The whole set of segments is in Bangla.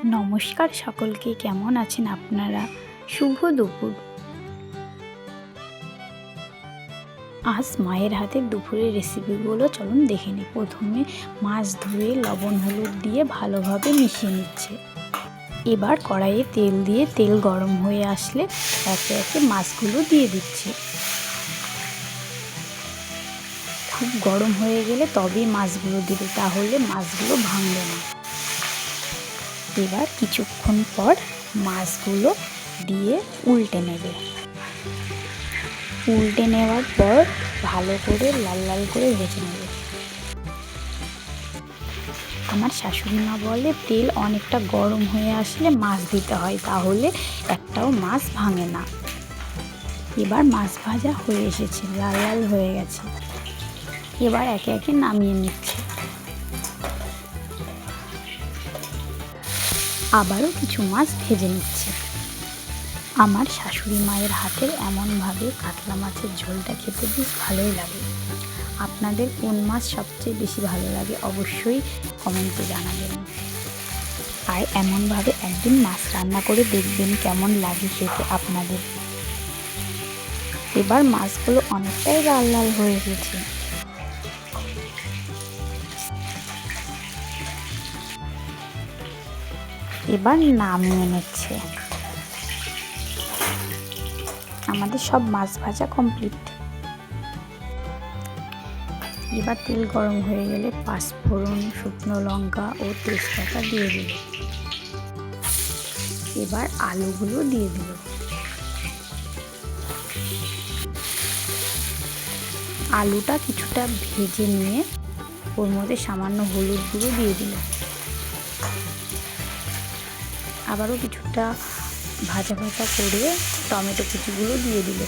নমস্কার সকলকে, কেমন আছেন আপনারা? শুভ দুপুর। আজ মায়ের হাতের দুপুরের রেসিপিগুলো চলুন দেখে নিই। প্রথমে মাছ ধুয়ে লবণ হলুদ দিয়ে ভালোভাবে মিশিয়ে নিচ্ছে। এবার কড়াইয়ে তেল দিয়ে তেল গরম হয়ে আসলে একে একে মাছগুলো দিয়ে দিচ্ছে। খুব গরম হয়ে গেলে তবেই মাছগুলো দিবে, তাহলে মাছগুলো ভাঙবে না। এবার কিছুক্ষণ পর মাছগুলো দিয়ে উল্টে নেবে। উল্টে নেওয়ার পর ভালো করে লাল লাল করে ভেজে নেবে। আমার শাশুড়ি মা বলে তেল অনেকটা গরম হয়ে আসলে মাছ দিতে হয়, তাহলে একটাও মাছ ভাঙে না। এবার মাছ ভাজা হয়ে এসেছে, লাল লাল হয়ে গেছে। এবার একে একে নামিয়ে নিচ্ছে। আবারও কিছু মাছ ভেজে নিচ্ছে। আমার শাশুড়ি মায়ের হাতের এমনভাবে কাতলা মাছের ঝোলটা খেতে বেশ ভালোই লাগে। আপনাদের কোন মাছ সবচেয়ে বেশি ভালো লাগে অবশ্যই কমেন্টে জানাবেন। আর এমনভাবে একদিন মাছ রান্না করে দেখবেন কেমন লাগে খেতে আপনাদের। এবার মাছগুলো অনেকটাই লাল লাল হয়ে গেছে। এবার নামিয়ে নিচ্ছে। আমাদের সব মাছ ভাজা কমপ্লিট। এবার তেল গরম হয়ে গেলে পাঁচফোড়ন, শুকনো লঙ্কা ও তেজপাতা দিয়ে দিল। এবার আলুগুলো দিয়ে দিল। আলুটা কিছুটা ভেজে নিয়ে ওর মধ্যে সামান্য হলুদ গুঁড়ো দিয়ে দিল। আবারও কিছুটা ভাজা ভাজা করে টমেটো কুচিগুলো দিয়ে দিল।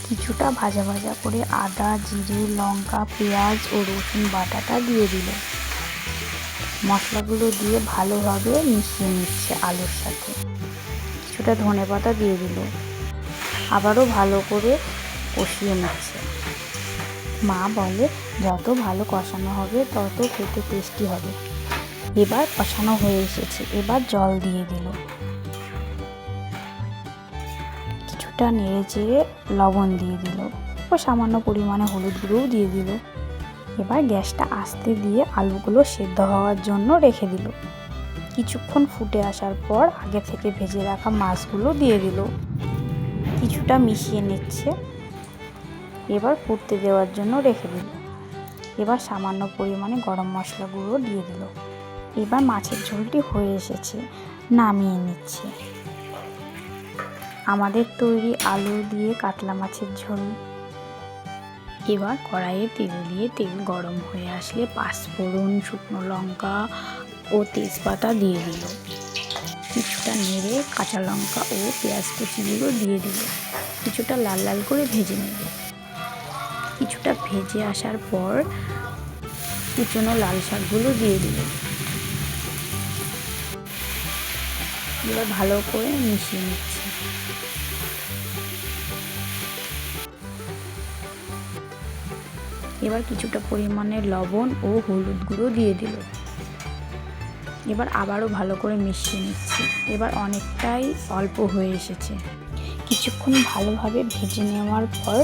কিছুটা ভাজা ভাজা করে আদা, জিরে, লঙ্কা, পেঁয়াজ ও রসুন বাটাটা দিয়ে দিল। মশলাগুলো দিয়ে ভালোভাবে মিশিয়ে নিচ্ছে আলুর সাথে। কিছুটা ধনেপাতা দিয়ে দিল। আবারও ভালো করে কষিয়ে নিচ্ছে। মা বলে যত ভালো কষানো হবে তত খেতে টেস্টি হবে। এবার কষানো হয়ে এসেছে, এবার জল দিয়ে দিল। কিছুটা নেড়ে চেড়ে লবণ দিয়ে দিল ও সামান্য পরিমাণে হলুদ গুঁড়োও দিয়ে দিল। এবার গ্যাসটা আস্তে দিয়ে আলুগুলো সেদ্ধ হওয়ার জন্য রেখে দিল। কিছুক্ষণ ফুটে আসার পর আগে থেকে ভেজে রাখা মাছগুলো দিয়ে দিল। কিছুটা মিশিয়ে নিচ্ছে। এবার ফুটতে দেওয়ার জন্য রেখে দিল। এবার সামান্য পরিমাণে গরম মশলা গুঁড়ো দিয়ে দিল। এবার মাছের ঝোলটি হয়ে এসেছে, নামিয়ে নিচ্ছে। আমাদের তৈরি আলু দিয়ে কাতলা মাছের ঝোল। এবার কড়াইয়ে তেল দিয়ে তেল গরম হয়ে আসলে পাঁচফোড়ন, শুকনো লঙ্কা ও তেজপাতা দিয়ে দিল। কিছুটা নেড়ে কাঁচা লঙ্কা ও পেঁয়াজ কুচিগুলো দিয়ে দিল। কিছুটা লাল লাল করে ভেজে নেবে। কিছুটা ভেজে আসার পর কুচনো লাল শাকগুলো দিয়ে দিল। এবার ভালো করে মিশিয়ে নিচ্ছে। এবার কিছুটা পরিমাণে লবণ ও হলুদ গুঁড়ো দিয়ে দিল। এবার আবারও ভালো করে মিশিয়ে নিচ্ছে। এবার অনেকটাই অল্প হয়ে এসেছে। কিছুক্ষণ ভালোভাবে ভেজে নেওয়ার পর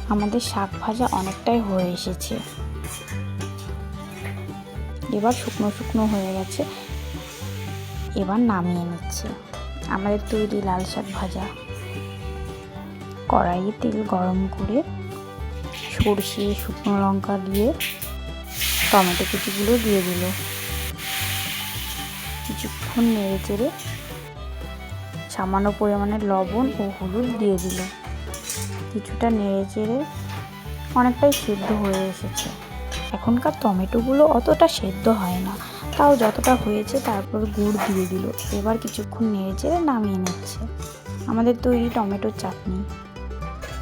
আমাদের শাক ভাজা অনেকটাই হয়ে এসেছে। এবার শুকনো শুকনো হয়ে গেছে। এবার নামিয়ে নিচ্ছে আমাদের তৈরি লাল শাক ভাজা। কড়াইয়ে তেল গরম করে সরষে, শুকনো লঙ্কা দিয়ে টমেটো কুচিগুলো দিয়ে দিল। কিছুক্ষণ নেড়ে চেড়ে সামান্য পরিমাণে লবণ ও হলুদ দিয়ে দিল। কিছুটা নেড়ে চেড়ে অনেকটাই সেদ্ধ হয়ে এসেছে। এখনকার টমেটোগুলো অতটা সেদ্ধ হয় না, তাও যতটা হয়েছে তারপর গুড় দিয়ে দিল। এবার কিছুক্ষণ নেড়ে চেড়ে নামিয়ে নিচ্ছে আমাদের তৈরি টমেটোর চাটনি।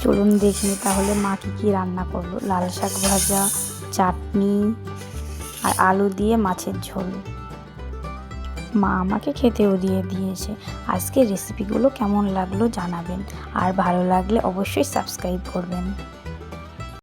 চলুন দেখি তাহলে মা কী রান্না করলো। লাল শাক ভাজা, চাটনি আর আলু দিয়ে মাছের ঝোল। মা আমাকে খেতেও দিয়ে দিয়েছে। আজকের রেসিপিগুলো কেমন লাগলো জানাবেন, আর ভালো লাগলে অবশ্যই সাবস্ক্রাইব করবেন।